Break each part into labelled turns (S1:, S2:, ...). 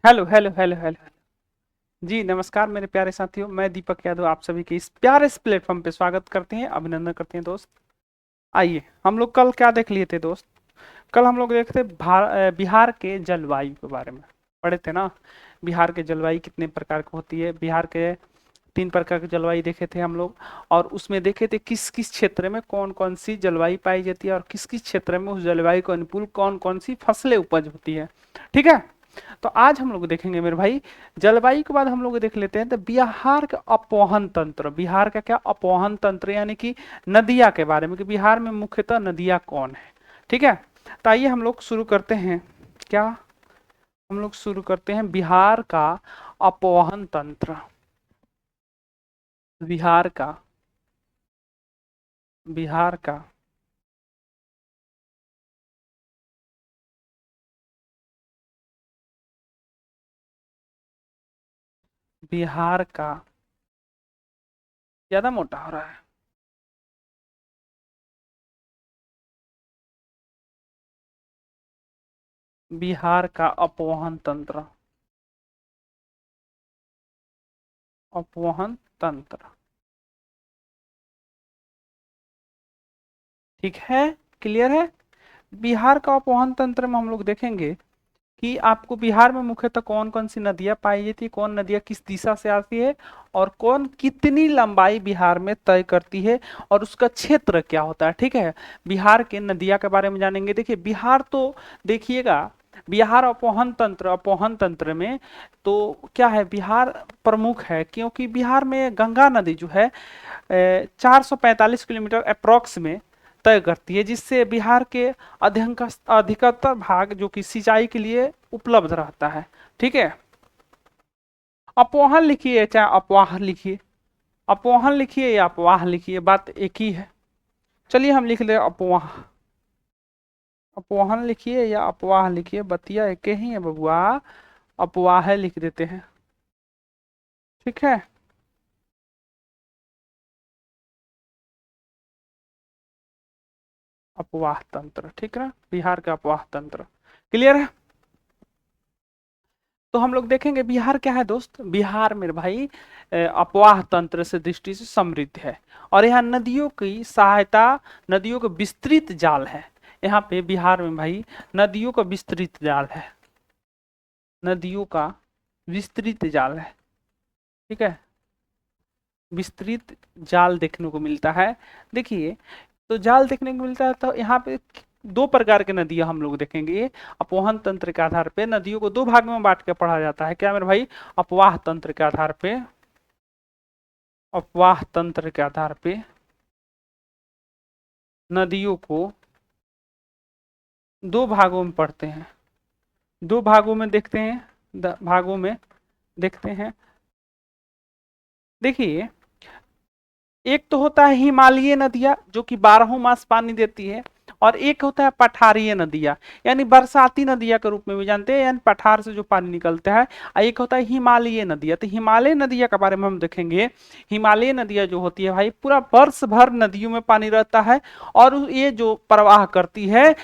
S1: Hello hello hello hello. जी नमस्कार मेरे प्यारे साथियों, मैं दीपक यादव आप सभी के इस प्यारे इस प्लेटफॉर्म पे स्वागत करते हैं, अभिनंदन करते हैं दोस्त। आइए, हम लोग कल क्या देख लिए थे दोस्त? कल हम लोग देखते बिहार के जलवायु के बारे में पढ़े थे ना। बिहार के जलवायु कितने प्रकार की होती है, बिहार के 3 प्रकार की जलवायु देखे थे हम लोग। और उसमें देखे थे किस किस क्षेत्र में कौन कौन सी जलवायु पाई जाती है और किस किस क्षेत्र में उस जलवायु को अनुकूल कौन कौन सी फसलें उपज होती है। ठीक है। तो आज हम लोग देखेंगे मेरे भाई, जलवायु के बाद हम लोग देख लेते हैं तो बिहार का अपवहन तंत्र, बिहार का क्या अपवहन तंत्र यानी कि नदियां के बारे में कि बिहार में मुख्यतः नदियां कौन है। ठीक है। तो आइए हम लोग शुरू करते हैं। क्या हम लोग शुरू करते हैं बिहार का अपवहन तंत्र। बिहार का बिहार का बिहार का ज्यादा मोटा हो रहा है। बिहार का अपवहन तंत्र, अपवहन तंत्र। ठीक है, क्लियर है। बिहार का अपवहन तंत्र में हम लोग देखेंगे कि आपको बिहार में मुख्यतः कौन कौन सी नदियां पाई जाती है, कौन नदियां किस दिशा से आती है और कौन कितनी लंबाई बिहार में तय करती है और उसका क्षेत्र क्या होता है। ठीक है। बिहार के नदियां के बारे में जानेंगे। देखिए बिहार तो देखिएगा, बिहार अपवहन तंत्र में तो क्या है, बिहार प्रमुख है क्योंकि बिहार में गंगा नदी जो है 445 किलोमीटर अप्रोक्स में तय करती है, जिससे बिहार के अधिकतर भाग जो कि सिंचाई के लिए उपलब्ध रहता है। ठीक है। अपवाहन लिखिए चाहे अपवाह लिखिए, अपवाहन लिखिए या अपवाह लिखिए, बात एक ही है। चलिए हम लिख ले अपवाह, अपवाहन लिखिए या अपवाह लिखिए, बतिया एक ही है बबुआ। अपवाह लिख देते हैं। ठीक है। अपवाह तंत्र, ठीक है, बिहार का अपवाह तंत्र। क्लियर है। तो हम लोग देखेंगे बिहार क्या है दोस्त, बिहार मेरे भाई अपवाह तंत्र से दृष्टि से समृद्ध है और यहाँ नदियों की सहायता, नदियों का विस्तृत जाल है। यहाँ पे बिहार में भाई नदियों का विस्तृत जाल है, नदियों का विस्तृत जाल है। ठीक है, विस्तृत जाल देखने को मिलता है। देखिए, तो जाल देखने को मिलता है तो यहाँ पे 2 प्रकार के नदियां हम लोग देखेंगे। अपवहन तंत्र के आधार पे नदियों को 2 भागों में बांट के पढ़ा जाता है। क्या मेरे भाई, अपवाह तंत्र के आधार पे, अपवाह तंत्र के आधार पे नदियों को 2 भागों में पढ़ते हैं, 2 भागों में देखते हैं, भागों में देखते हैं। देखिए, एक तो होता है हिमालयी नदियां जो कि 12 मास पानी देती है, और एक होता है पठारीय नदियां, यानी बरसाती नदियां के रूप में भी जानते हैं, यानी पठार से जो पानी निकलता है। और एक होता है हिमालयी नदियां। तो हिमालय नदियां के बारे में हम देखेंगे। हिमालय नदियां जो होती है भाई पूरा वर्ष भर नदियों में पानी रहता है और ये जो प्रवाह करती है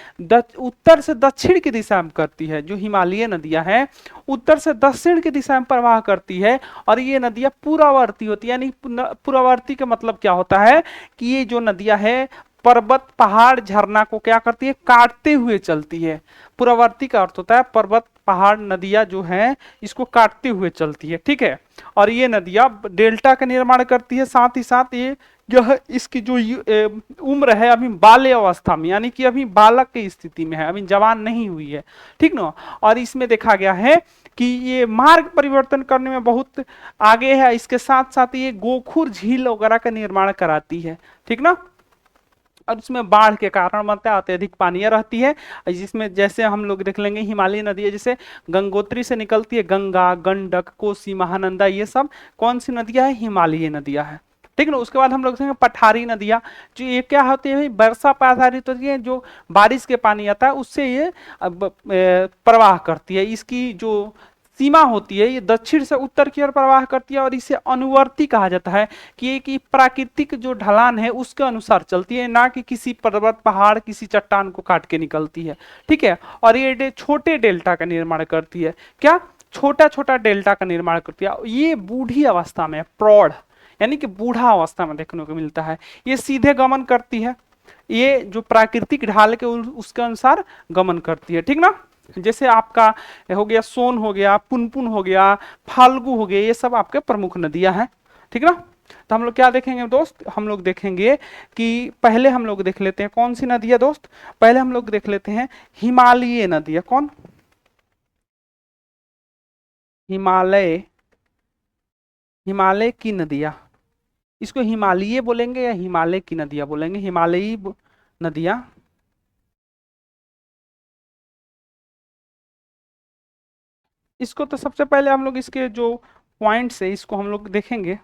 S1: उत्तर से दक्षिण की दिशा में करती है। जो हिमालय नदियां हैं उत्तर से दक्षिण की दिशा में प्रवाह करती है और ये नदियां पूर्ववर्ती होती है। यानी पूर्ववर्ती का मतलब क्या होता है कि ये जो नदियां है पर्वत पहाड़ झरना को क्या करती है, काटते हुए चलती है। पूर्ववर्ती का अर्थ होता है पर्वत पहाड़ नदियां जो हैं इसको काटते हुए चलती है। ठीक है। और ये नदियां डेल्टा का निर्माण करती है, साथ ही साथ ये यह इसकी जो उम्र है अभी बाल्य अवस्था में, यानी कि अभी बालक की स्थिति में है, अभी जवान नहीं हुई है। ठीक ना। और इसमें देखा गया है कि ये मार्ग परिवर्तन करने में बहुत आगे है। इसके साथ साथ ये गोखुर झील वगैरह का निर्माण कराती है। ठीक ना। और उसमें बाढ़ के कारण मतलब अत्यधिक पानियां रहती है, जिसमें जैसे हम लोग देख लेंगे हिमालयी नदी है, जैसे गंगोत्री से निकलती है, गंगा गंडक कोसी महानंदा, ये सब कौन सी नदियां है, हिमालयी नदियां है। ठीक ना। उसके बाद हम लोग देखेंगे पठारी नदियां, जो ये क्या होती है, वर्षा पर आधारित होती है, जो बारिश के पानी आता है उससे ये प्रवाह करती है। इसकी जो सीमा होती है ये दक्षिण से उत्तर की ओर प्रवाह करती है और इसे अनुवर्ती कहा जाता है कि ये कि प्राकृतिक जो ढलान है उसके अनुसार चलती है, ना कि किसी पर्वत पहाड़ किसी चट्टान को काट के निकलती है। ठीक है। और ये छोटे डेल्टा का निर्माण करती है। क्या, छोटा छोटा डेल्टा का निर्माण करती है। ये बूढ़ी अवस्था में, प्रौढ़ यानी कि बूढ़ा अवस्था में देखने को मिलता है। ये सीधे गमन करती है, ये जो प्राकृतिक ढाल के उसके अनुसार गमन करती है, ठीक ना। जैसे आपका हो गया सोन, हो गया पुनपुन, हो गया फाल्गु, हो गया, ये सब आपके प्रमुख नदियां हैं, ठीक ना। तो हम लोग क्या देखेंगे दोस्त, हम लोग देखेंगे कि पहले हम लोग देख लेते हैं कौन सी नदी है दोस्त। पहले हम लोग देख लेते हैं हिमालयी नदियां। कौन? हिमालय, हिमालय की नदियां। इसको हिमालय बोलेंगे या हिमालय की नदियां बोलेंगे? हिमालयी नदियां। इसको तो सबसे पहले हम लोग इसके जो पॉइंट्स है इसको हम लोग देखेंगे।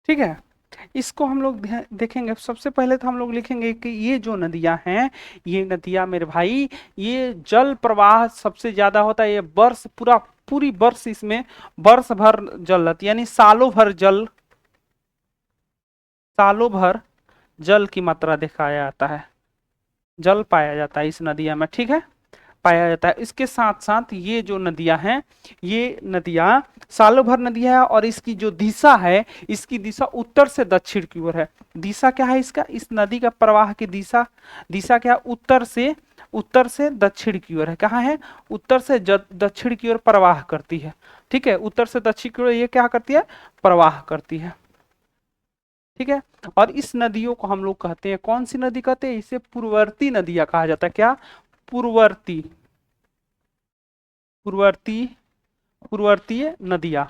S1: ठीक है, इसको हम लोग देखेंगे। सबसे पहले तो हम लोग लिखेंगे कि ये जो नदियां हैं, ये नदियां मेरे भाई, ये जल प्रवाह सबसे ज्यादा होता है। ये वर्ष पूरा, पूरी वर्ष इसमें वर्ष भर जल रहती है, यानी सालों भर जल, सालों भर जल की मात्रा दिखाया जाता है, जल पाया जाता है इस नदिया में, ठीक है, पाया जाता है। इसके साथ साथ ये जो नदियां हैं, ये नदियां सालों भर नदियां है, और इसकी जो दिशा है, इसकी दिशा उत्तर से दक्षिण की ओर है। दिशा क्या है इसका, इस नदी का प्रवाह की दिशा, दिशा क्या है, उत्तर से, उत्तर से दक्षिण की ओर है। कहाँ है? उत्तर से दक्षिण की ओर प्रवाह करती है, ठीक है, उत्तर से दक्षिण की ओर ये क्या करती है, प्रवाह करती है, ठीक है। और इस नदियों को हम लोग कहते हैं, कौन सी नदी कहते हैं? इसे पूर्ववर्ती नदियां कहा जाता है। क्या? पूर्ववर्ती, पूर्ववर्ती, पूर्ववर्तीय नदियां।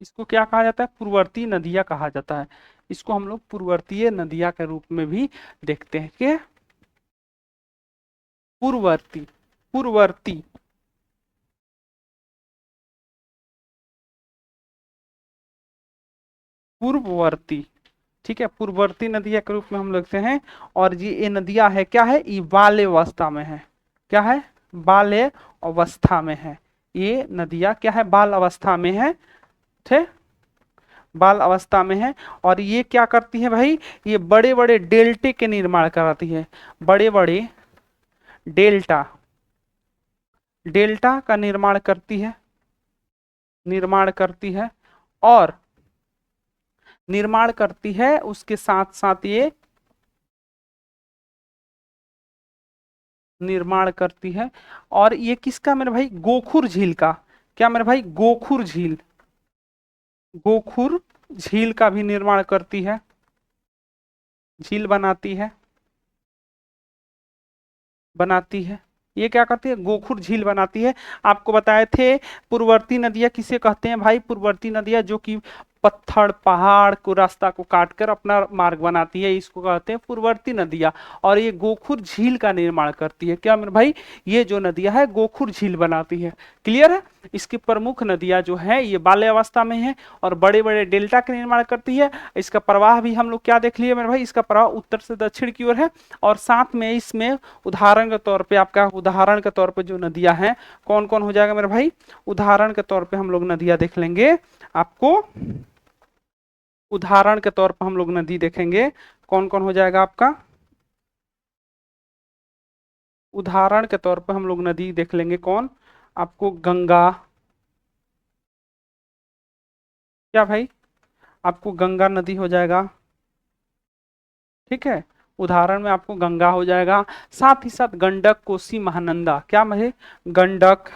S1: इसको क्या कहा जाता है? पूर्ववर्ती नदियां कहा जाता है। इसको हम लोग पूर्ववर्तीय नदियां के रूप में भी देखते हैं। क्या? पूर्ववर्ती, पूर्ववर्ती, पूर्ववर्ती, ठीक है, पूर्ववर्ती नदियां के रूप में हम लिखते हैं। और ये नदियां है क्या है, ये बाल्य अवस्था में है। क्या है? बाल्य अवस्था में है। ये नदियां क्या है, बाल अवस्था में है, ठीक, बाल अवस्था में है। और ये क्या करती है भाई, ये बड़े बड़े डेल्टे के निर्माण कराती है, बड़े बड़े डेल्टा, डेल्टा का निर्माण करती है, निर्माण करती है। और निर्माण करती है, उसके साथ साथ ये निर्माण करती है। और ये किसका मेरे भाई, गोखुर झील का। क्या मेरे भाई, गोखुर झील, गोखुर झील का भी निर्माण करती है, झील बनाती है, बनाती है। ये क्या करती है, गोखुर झील बनाती है। आपको बताए थे पूर्ववर्ती नदियां किसे कहते हैं भाई, पूर्ववर्ती नदियां जो कि पत्थर पहाड़ को रास्ता को काटकर अपना मार्ग बनाती है, इसको कहते हैं पूर्ववर्ती नदियां। और ये गोखुर झील का निर्माण करती है। क्या मेरे भाई, ये जो नदियां है गोखुर झील बनाती है। क्लियर है? इसकी प्रमुख नदियां जो है ये बाल्यावस्था में है और बड़े बड़े डेल्टा का निर्माण करती है। इसका प्रवाह भी हम लोग क्या देख लिए मेरे भाई, इसका प्रवाह उत्तर से दक्षिण की ओर है। और साथ में इसमें उदाहरण के तौर पे, आपका उदाहरण के तौर पे जो नदियां हैं, कौन कौन हो जाएगा मेरे भाई, उदाहरण के तौर पे हम लोग नदियां देख लेंगे। आपको उदाहरण के तौर पर हम लोग नदी देखेंगे, कौन कौन हो जाएगा आपका, उदाहरण के तौर पर हम लोग नदी देख लेंगे। कौन? आपको गंगा, क्या भाई, आपको गंगा नदी हो जाएगा, ठीक है, उदाहरण में आपको गंगा हो जाएगा। साथ ही साथ गंडक, कोसी, महानंदा। क्या महे, गंडक,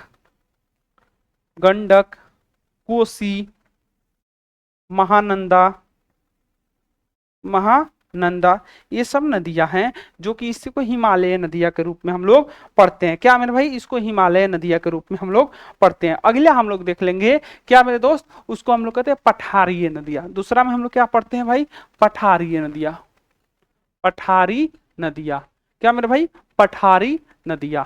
S1: गंडक, कोसी, महानंदा, महानंदा, ये सब नदियां हैं जो कि इसी को हिमालय नदियां के रूप में हम लोग पढ़ते हैं। क्या मेरे भाई, इसको हिमालय नदियां के रूप में हम लोग पढ़ते हैं। अगला हम लोग देख लेंगे, क्या मेरे दोस्त, उसको हम लोग कहते हैं पठारीय नदियां। दूसरा में हम लोग क्या पढ़ते हैं भाई, पठारीय नदियां, पठारी नदियां। क्या मेरे भाई, पठारी नदियां,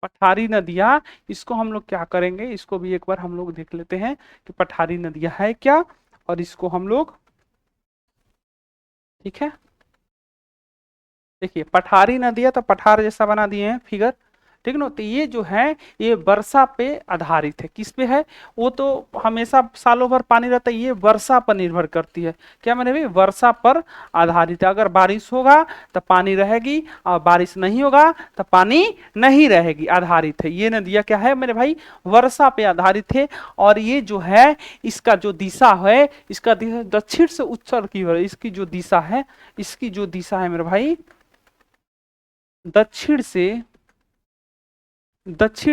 S1: पठारी नदियां। इसको हम लोग क्या करेंगे, इसको भी एक बार हम लोग देख लेते हैं कि पठारी नदियां है क्या, और इसको हम लोग, ठीक है, देखिए पठारी नदियां तो पठार जैसा बना दिए हैं फिगर, ठीक ना। तो ये जो है ये वर्षा पे आधारित है। किस पे है? वो तो हमेशा सालों भर पानी रहता है, ये वर्षा पर निर्भर करती है। क्या मैंने भी वर्षा पर आधारित है। अगर बारिश होगा तो पानी रहेगी, और बारिश नहीं होगा तो पानी नहीं रहेगी, आधारित है। ये नदियां क्या है मेरे भाई? वर्षा पे आधारित है। और ये जो है इसका जो दिशा है, इसका दिशा दक्षिण से उत्तर की ओर, इसकी जो दिशा है, इसकी जो दिशा है मेरे भाई दक्षिण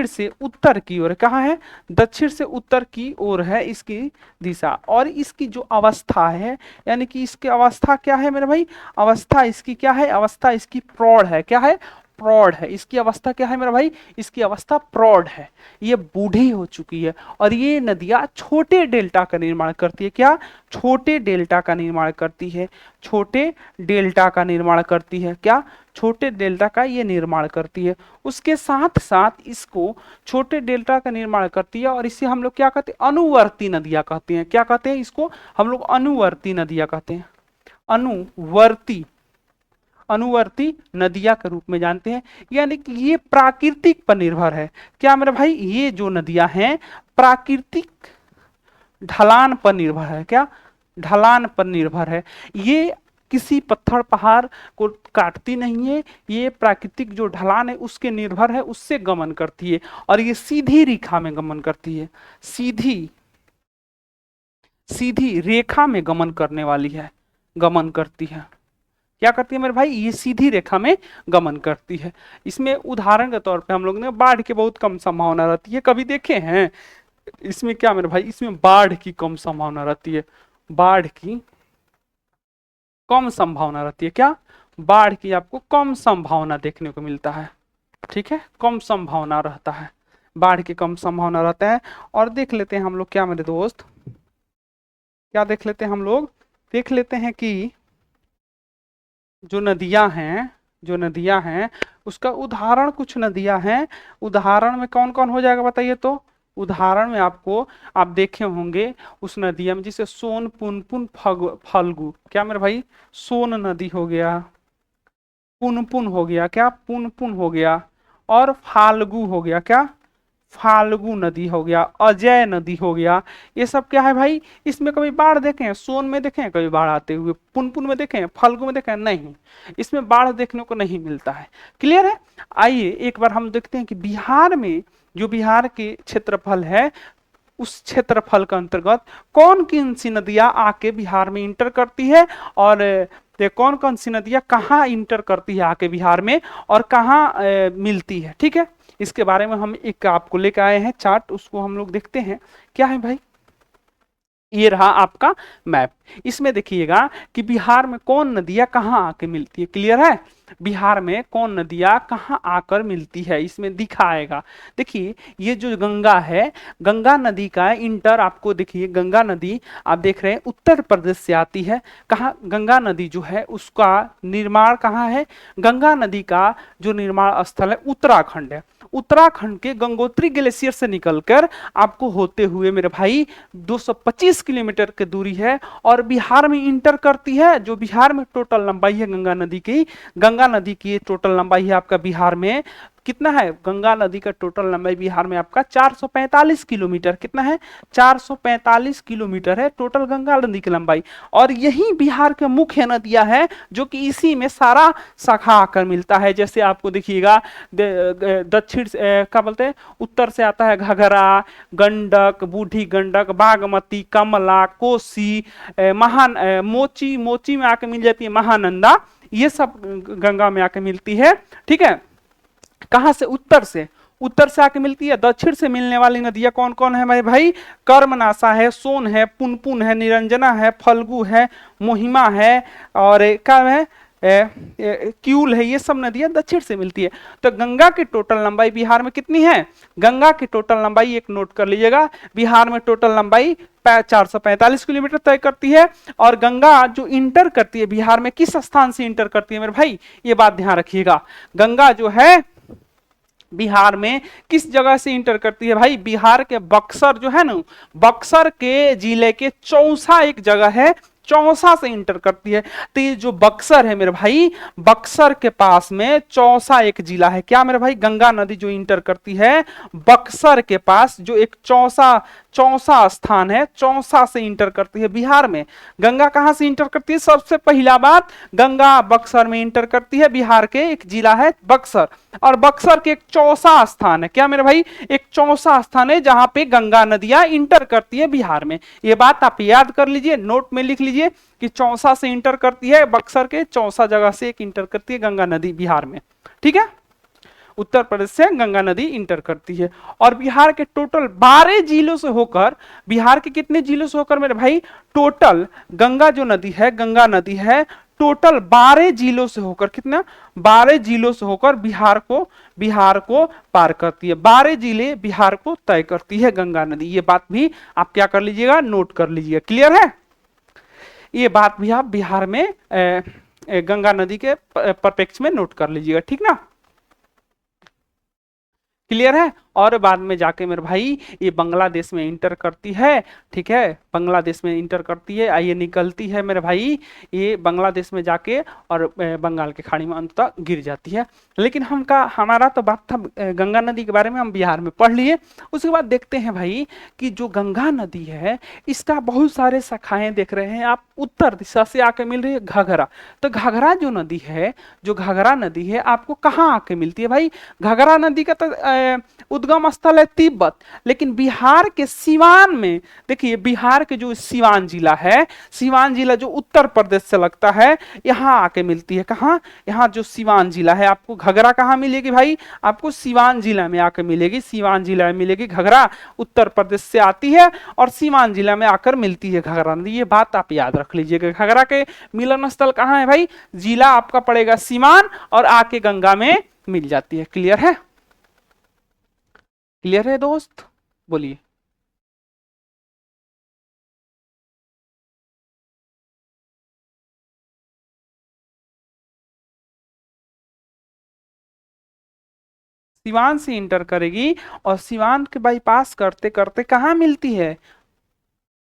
S1: से उत्तर की ओर। कहाँ है? दक्षिण से उत्तर की ओर है इसकी दिशा। और इसकी जो अवस्था है, यानी कि इसकी अवस्था क्या है मेरे भाई? अवस्था इसकी क्या है? अवस्था इसकी प्रौढ़ है। क्या है? प्रौढ़ है। इसकी अवस्था क्या है मेरा भाई? इसकी अवस्था प्रौढ़ है, ये बूढ़ी हो चुकी है। और ये नदियां छोटे डेल्टा का निर्माण करती है। क्या? छोटे डेल्टा का निर्माण करती है। छोटे डेल्टा का निर्माण करती है। क्या? छोटे डेल्टा का ये निर्माण करती है। उसके साथ साथ इसको छोटे डेल्टा का निर्माण करती है, और इसे हम लोग क्या कहते हैं? अनुवर्ती नदियां कहते हैं। क्या कहते हैं इसको? हम लोग अनुवर्ती नदियां कहते हैं। अनुवर्ती अनुवर्ती नदियां के रूप में जानते हैं। यानी कि ये प्राकृतिक पर निर्भर है। क्या मेरे भाई? ये जो नदियां हैं प्राकृतिक ढलान पर निर्भर है। क्या? ढलान पर निर्भर है। ये किसी पत्थर पहाड़ को काटती नहीं है, ये प्राकृतिक जो ढलान है उसके निर्भर है, उससे गमन करती है। और ये सीधी रेखा में गमन करती है। सीधी सीधी रेखा में गमन करने वाली है, गमन करती है। क्या करती है मेरे भाई? ये सीधी रेखा में गमन करती है। इसमें उदाहरण के तौर पे हम लोग ने बाढ़ की बहुत कम संभावना रहती है। कभी देखे हैं इसमें? क्या मेरे भाई? इसमें बाढ़ की कम संभावना रहती है। बाढ़ की कम संभावना रहती है। क्या? बाढ़ की आपको कम संभावना देखने को मिलता है। ठीक है, कम संभावना रहता है, बाढ़ की कम संभावना रहता है। और देख लेते हैं हम लोग, क्या मेरे दोस्त, क्या देख लेते हैं हम लोग? देख लेते हैं कि जो नदियां हैं उसका उदाहरण, कुछ नदियां हैं। उदाहरण में कौन कौन हो जाएगा बताइए तो? उदाहरण में आपको, आप देखे होंगे उस नदियां में, जिसे सोन, पुनपुन, फल्गु। क्या मेरे भाई? सोन नदी हो गया, पुनपुन हो गया। क्या? पुनपुन हो गया। और फाल्गु हो गया। क्या? फाल्गु नदी हो गया, अजय नदी हो गया। ये सब क्या है भाई? इसमें कभी बाढ़ देखे हैं? सोन में देखे हैं कभी बाढ़ आते हुए? पुनपुन में देखे हैं? फाल्गु में देखे हैं? नहीं, इसमें बाढ़ देखने को नहीं मिलता है। क्लियर है? आइए एक बार हम देखते हैं कि बिहार में, जो बिहार के क्षेत्रफल है, उस क्षेत्रफल के अंतर्गत कौन कौन सी नदियां आके बिहार में इंटर करती है, और कौन कौन सी नदियां कहाँ इंटर करती है आके बिहार में, और कहाँ मिलती है। ठीक है, इसके बारे में हम एक आपको लेकर आए हैं चार्ट, उसको हम लोग देखते हैं। क्या है भाई? ये रहा आपका मैप। इसमें देखिएगा कि बिहार में कौन नदियां कहाँ आके मिलती है। क्लियर है? बिहार में कौन नदियां कहाँ आकर मिलती है, इसमें दिखाएगा। देखिए ये जो गंगा है, गंगा नदी का इंटर आपको देखिए, गंगा नदी आप देख रहे हैं उत्तर प्रदेश से आती है। कहाँ? गंगा नदी जो है उसका निर्माण कहाँ है? गंगा नदी का जो निर्माण स्थल है उत्तराखंड है। उत्तराखंड के गंगोत्री ग्लेशियर से निकलकर आपको होते हुए मेरे भाई 225 किलोमीटर की दूरी है, और बिहार में इंटर करती है। जो बिहार में टोटल लंबाई है गंगा नदी की, गंगा नदी की टोटल लंबाई है आपका बिहार में कितना है? गंगा नदी का टोटल लंबाई बिहार में आपका 445 किलोमीटर। कितना है? 445 किलोमीटर है टोटल गंगा नदी की लंबाई। और यही बिहार के मुख्य नदियां हैं, जो कि इसी में सारा शाखा आकर मिलता है। जैसे आपको देखिएगा दक्षिण क्या बोलते हैं, उत्तर से आता है घघरा, गंडक, बूढ़ी गंडक, बागमती, कमला, कोसी, मोची, मोची में आके मिल जाती है महानंदा। ये सब गंगा में आके मिलती है। ठीक है, कहां से? उत्तर से, उत्तर से आके मिलती है। दक्षिण से मिलने वाली नदियां कौन कौन है मेरे भाई? कर्मनाशा है, सोन है, पुनपुन है, निरंजना है, फल्गु है, मोहिमा है, और क्या है, क्यूल है। ये सब नदियां दक्षिण से मिलती है। तो गंगा की टोटल लंबाई बिहार में कितनी है? गंगा की टोटल लंबाई एक नोट कर लीजिएगा, बिहार में टोटल लंबाई 445 किलोमीटर तय करती है। और गंगा जो इंटर करती है बिहार में, किस स्थान से इंटर करती है मेरे भाई? ये बात ध्यान रखिएगा। गंगा जो है बिहार में किस जगह से इंटर करती है भाई? बिहार के बक्सर जो है ना, बक्सर के जिले के चौसा एक जगह है, चौसा से इंटर करती है। तो ये जो बक्सर है मेरे भाई, बक्सर के पास में चौसा एक जिला है। क्या मेरे भाई, गंगा नदी जो इंटर करती है बक्सर के पास जो एक चौसा स्थान है, चौसा से इंटर करती है बिहार में। गंगा कहां से इंटर करती है? सबसे पहला बात, गंगा बक्सर में इंटर करती है, बिहार के एक जिला है बक्सर, और बक्सर के एक चौसा स्थान है। क्या मेरे भाई, एक चौसा स्थान है जहां पे गंगा नदियां इंटर करती है बिहार में। ये बात आप याद कर लीजिए, नोट में लिख लीजिए कि चौसा से इंटर करती है, बक्सर के चौसा जगह से एक इंटर करती है गंगा नदी बिहार में। ठीक है, उत्तर प्रदेश से गंगा नदी इंटर करती है। और बिहार के टोटल 12 जिलों से होकर, बिहार के कितने जिलों से होकर मेरे भाई, टोटल गंगा जो नदी है, गंगा नदी है टोटल 12 जिलों से होकर, कितना, 12 जिलों से होकर बिहार को पार करती है। 12 जिले बिहार को तय करती है गंगा नदी। ये बात भी आप क्या कर लीजिएगा, नोट कर लीजिएगा। क्लियर है? ये बात भी आप बिहार में गंगा नदी के परिप्रेक्ष्य में नोट कर लीजिएगा। ठीक ना, क्लियर है? और बाद में जाके मेरे भाई ये बांग्लादेश में इंटर करती है। ठीक है, बांग्लादेश में इंटर करती है, ये निकलती है मेरे भाई, ये बांग्लादेश में जाके और बंगाल के खाड़ी में अंततः गिर जाती है। लेकिन हमारा तो बात था गंगा नदी के बारे में, हम बिहार में पढ़ लिए। उसके बाद देखते हैं भाई कि जो गंगा नदी है इसका बहुत सारे शाखाएं देख रहे हैं आप, उत्तर दिशा से आके मिल रही है घाघरा। तो घाघरा जो नदी है, जो घाघरा नदी है आपको कहाँ आके मिलती है भाई? घाघरा नदी का तो उद्गम स्थल है तिब्बत, लेकिन बिहार के सिवान में, देखिए बिहार के जो सिवान जिला है, सिवान जिला जो उत्तर प्रदेश से लगता है, यहाँ आके मिलती है। कहाँ? यहाँ जो सिवान जिला है, आपको घाघरा कहाँ मिलेगी भाई? आपको सिवान जिला में आकर मिलेगी, सिवान जिला में मिलेगी घाघरा। उत्तर प्रदेश से आती है और सिवान जिला में आकर मिलती है घाघरा नदी। ये बात आप याद रख लीजिएगा। घाघरा के मिलन स्थल कहाँ है भाई? जिला आपका पड़ेगा सिवान और आके गंगा में मिल जाती है। क्लियर है? क्लियर है दोस्त? बोलिए। सिवान से इंटर करेगी और सिवान के बाईपास करते करते कहाँ मिलती है?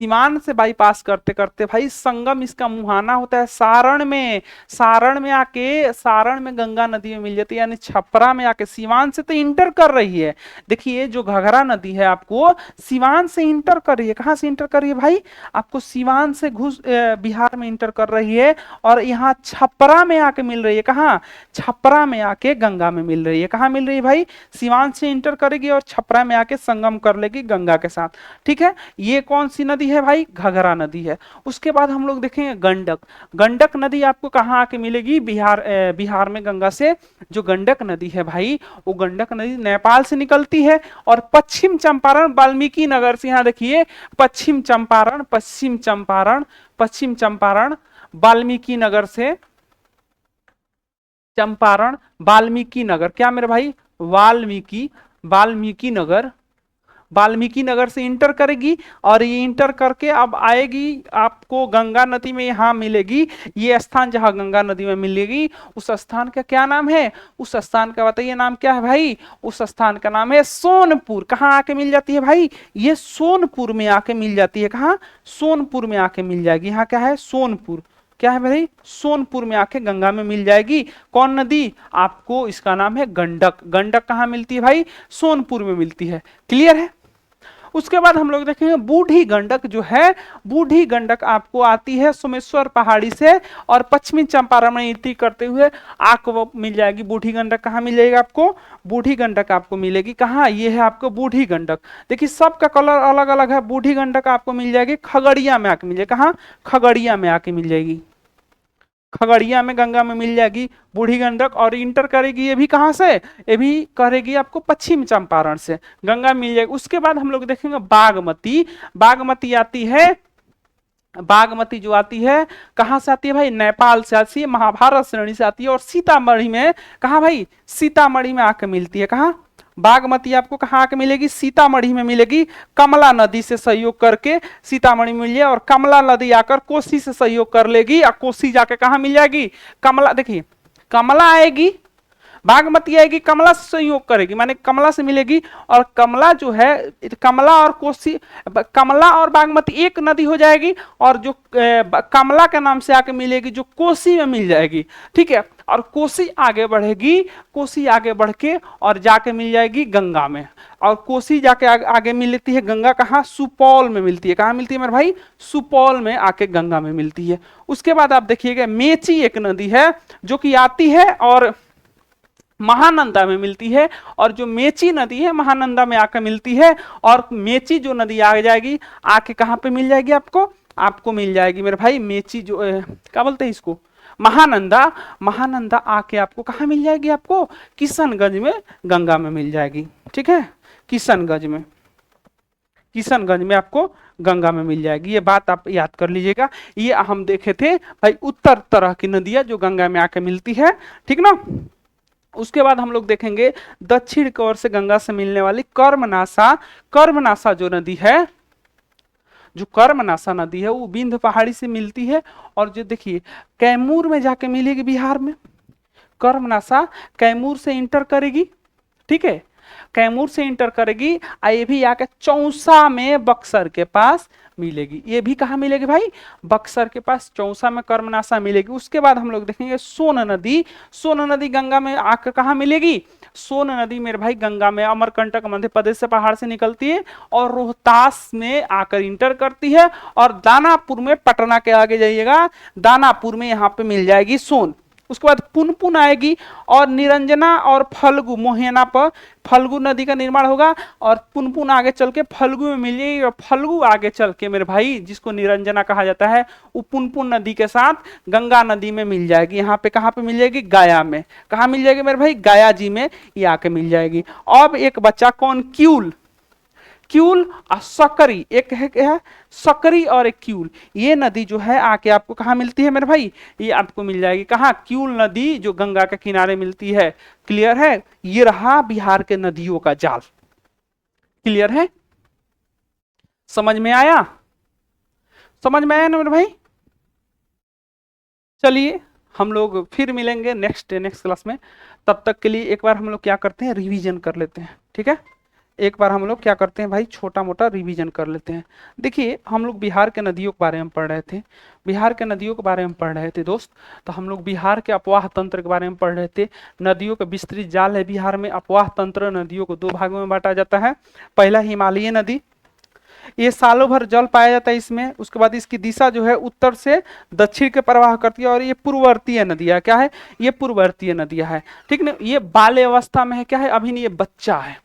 S1: सीमान से बाईपास करते करते भाई संगम इसका मुहाना होता है सारण में। सारण में आके, सारण में गंगा नदी में मिल जाती है, यानी छपरा में आके सीवान से तो इंटर कर रही है। देखिए जो घाघरा नदी है आपको सीवान से इंटर कर रही है। कहाँ से इंटर कर रही है भाई? आपको सीवान से बिहार में इंटर कर रही है और यहाँ छपरा में आके मिल रही है। कहाँ? छपरा में आके गंगा में मिल रही है। कहाँ मिल रही है भाई? सीवान से इंटर करेगी और छपरा में आके संगम कर लेगी गंगा के साथ। ठीक है, ये कौन सी नदी है भाई? घाघरा नदी है। उसके बाद हम लोग देखेंगे गंडक। गंडक नदी आपको कहाँ आके मिलेगी? बिहार में गंगा से जो गंडक नदी है भाई, वो गंडक नदी नेपाल से निकलती है और पश्चिम चंपारण वाल्मीकि नगर से, यहाँ देखिए पश्चिम चंपारण वाल्मीकि नगर से, चंपारण वाल्मीकि नगर, क्या मेरे भाई? वाल्मीकि नगर से इंटर करेगी और ये इंटर करके अब आएगी आपको गंगा नदी में, यहाँ मिलेगी। ये स्थान जहां गंगा नदी में मिलेगी, उस स्थान का क्या नाम है? उस स्थान का बताइए नाम क्या है भाई? उस स्थान का नाम है सोनपुर। कहाँ आके मिल जाती है भाई? ये सोनपुर में आके मिल जाती है। कहाँ? सोनपुर में आके मिल जाएगी। यहाँ क्या है? सोनपुर। क्या है भाई? सोनपुर में आके गंगा में मिल जाएगी। कौन नदी? आपको इसका नाम है गंडक। गंडक कहाँ मिलती है भाई? सोनपुर में मिलती है। क्लियर है? उसके बाद हम लोग देखेंगे बूढ़ी गंडक जो है, बूढ़ी गंडक आपको आती है सोमेश्वर पहाड़ी से और पश्चिमी चंपारण में इंटर करते हुए आपको मिल जाएगी। बूढ़ी गंडक कहाँ मिल जाएगी आपको? बूढ़ी गंडक आपको मिलेगी कहाँ? ये है आपको बूढ़ी गंडक। देखिए सबका कलर अलग अलग है। बूढ़ी गंडक आपको मिल जाएगी खगड़िया में आके मिल जाएगी। कहाँ? खगड़िया में आके मिल जाएगी। खगड़िया में गंगा में मिल जाएगी बूढ़ी गंडक और इंटर करेगी ये भी कहाँ से? ये भी करेगी आपको पश्चिम चंपारण से, गंगा मिल जाएगी। उसके बाद हम लोग देखेंगे बागमती। बागमती आती है, बागमती जो आती है कहाँ से आती है भाई? नेपाल से आती है, महाभारत श्रेणी से आती है और सीतामढ़ी में, कहाँ भाई? सीतामढ़ी में आके मिलती है। कहाँ? बागमती आपको कहाँ आके मिलेगी? सीतामढ़ी में मिलेगी। कमला नदी से सहयोग करके सीतामढ़ी में मिल जाए और कमला नदी आकर कोसी से सहयोग कर लेगी और कोसी जाके कहाँ मिल जाएगी? कमला। देखिए कमला आएगी, बागमती आएगी कमला से संयोग करेगी, माने कमला से मिलेगी, और कमला जो है कमला और कोसी, कमला और बागमती एक नदी हो जाएगी, और जो कमला के नाम से आके मिलेगी जो कोसी में मिल जाएगी, ठीक है। और कोसी आगे बढ़ेगी, कोसी आगे बढ़ के और जाके मिल जाएगी गंगा में, और कोसी जाके आगे मिलती है गंगा कहाँ, सुपौल में मिलती है। कहाँ मिलती है मेरे भाई, सुपौल में आके गंगा में मिलती है। उसके बाद आप देखिएगा मेची एक नदी है जो कि आती है और महानंदा में मिलती है, और जो मेची नदी है महानंदा में आकर मिलती है, और मेची जो नदी आ जाएगी आके कहाँ पे मिल जाएगी आपको, आपको मिल जाएगी मेरे भाई मेची जो क्या बोलते हैं इसको, महानंदा। महानंदा आके आपको कहाँ मिल जाएगी, आपको किशनगंज में गंगा में मिल जाएगी, ठीक है। किशनगंज में, किशनगंज में आपको गंगा में मिल जाएगी, ये बात आप याद कर लीजिएगा। ये हम देखे थे भाई उत्तर तरह की नदियां जो गंगा में आके मिलती है, ठीक ना। उसके बाद हम लोग देखेंगे दक्षिण की ओर से गंगा से मिलने वाली कर्मनासा। कर्मनासा जो नदी है, जो कर्मनासा नदी है वो विंध्य पहाड़ी से मिलती है, और जो देखिए कैमूर में जाके मिलेगी बिहार में। कर्मनासा कैमूर से इंटर करेगी, ठीक है, कैमूर से इंटर करेगी, ये भी आके चौसा में बक्सर के पास मिलेगी। ये भी कहाँ मिलेगी भाई, बक्सर के पास चौसा में कर्मनासा मिलेगी। उसके बाद हम लोग देखेंगे सोन नदी। सोन नदी गंगा में आकर कहाँ मिलेगी, सोन नदी मेरे भाई गंगा में अमरकंटक मध्य प्रदेश से पहाड़ से निकलती है और रोहतास में आकर इंटर करती है, और दानापुर में, पटना के आगे जाइएगा दानापुर में यहाँ पे मिल जाएगी सोन। उसके बाद पुनपुन आएगी, और निरंजना और फल्गु मोहना पर फल्गु नदी का निर्माण होगा, और पुनपुन आगे चल के फल्गु में मिल जाएगी, और फल्गु आगे चल के मेरे भाई जिसको निरंजना कहा जाता है वो पुनपुन नदी के साथ गंगा नदी में मिल जाएगी। यहाँ पे कहाँ पे मिल जाएगी, गया में। कहाँ मिल जाएगी मेरे भाई, गया जी में ये आके मिल जाएगी। अब एक बच्चा कौन, क्यूल। क्यूल और सकरी, एक है सकरी और एक क्यूल। ये नदी जो है आके आपको कहाँ मिलती है मेरे भाई, ये आपको मिल जाएगी कहाँ, क्यूल नदी जो गंगा के किनारे मिलती है। क्लियर है, ये रहा बिहार के नदियों का जाल। क्लियर है, समझ में आया, समझ में आया ना मेरे भाई। चलिए हम लोग फिर मिलेंगे नेक्स्ट क्लास में। तब तक के लिए एक बार हम लोग क्या करते हैं, रिवीजन कर लेते हैं, ठीक है। एक बार हम लोग क्या करते हैं भाई, छोटा मोटा रिवीजन कर लेते हैं। देखिए हम लोग बिहार के नदियों के बारे में पढ़ रहे थे, बिहार के नदियों के बारे में पढ़ रहे थे दोस्त। तो हम लोग बिहार के अपवाह तंत्र के बारे में पढ़ रहे थे। नदियों का विस्तृत जाल है बिहार में। अपवाह तंत्र नदियों को दो भागों में बांटा जाता है। पहला हिमालयी नदी, ये सालों भर जल पाया जाता है इसमें। उसके बाद इसकी दिशा जो है उत्तर से दक्षिण के प्रवाह करती है, और ये पूर्ववर्तीय नदियां क्या है, ये पूर्ववर्तीय नदियां है, ठीक ना। ये बाल्य अवस्था में है, क्या है, अभी ये बच्चा है,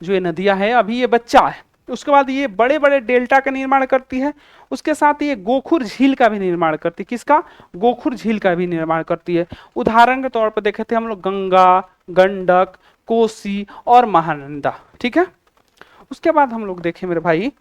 S1: जो ये नदियां है अभी ये बच्चा है। उसके बाद ये बड़े बड़े डेल्टा का निर्माण करती है। उसके साथ ये गोखुर झील का भी निर्माण करती है। किसका, गोखुर झील का भी निर्माण करती है। उदाहरण के तौर पर देखे थे हम लोग गंगा, गंडक, कोसी और महानंदा, ठीक है। उसके बाद हम लोग देखें मेरे भाई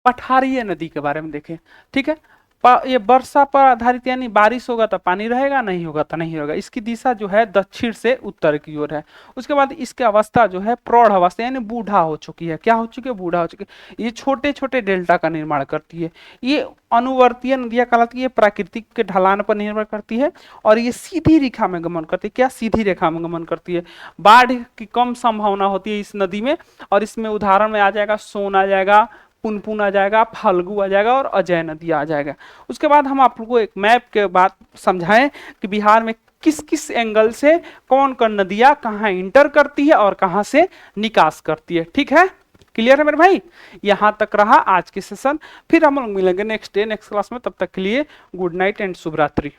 S1: पठारीय नदी के बारे में देखें, ठीक है। ये वर्षा पर आधारित, यानी बारिश होगा तो पानी रहेगा, नहीं होगा तो नहीं रहेगा। इसकी दिशा जो है दक्षिण से उत्तर की ओर है। उसके बाद इसकी अवस्था जो है प्रौढ़ अवस्था, यानी बूढ़ा हो चुकी है। क्या हो चुकी है, बूढ़ा हो चुकी है। ये छोटे छोटे डेल्टा का निर्माण करती है। ये अनुवर्तीय नदियां कहलाती है, प्राकृतिक के ढलान पर निर्भर करती है, और ये सीधी रेखा में गमन करती है। क्या, सीधी रेखा में गमन करती है। बाढ़ की कम संभावना होती है इस नदी में, और इसमें उदाहरण में आ जाएगा सोन आ जाएगा, पुनपुन आ जाएगा, फाल्गु आ जाएगा, और अजय नदी आ जाएगा। उसके बाद हम आप लोगों को एक मैप के बात समझाएं कि बिहार में किस किस एंगल से कौन कौन नदियां कहाँ इंटर करती है और कहाँ से निकास करती है, ठीक है। क्लियर है मेरे भाई, यहां तक रहा आज के सेशन। फिर हम लोग मिलेंगे नेक्स्ट डे नेक्स्ट क्लास में। तब तक के लिए गुड नाइट एंड शुभ रात्रि।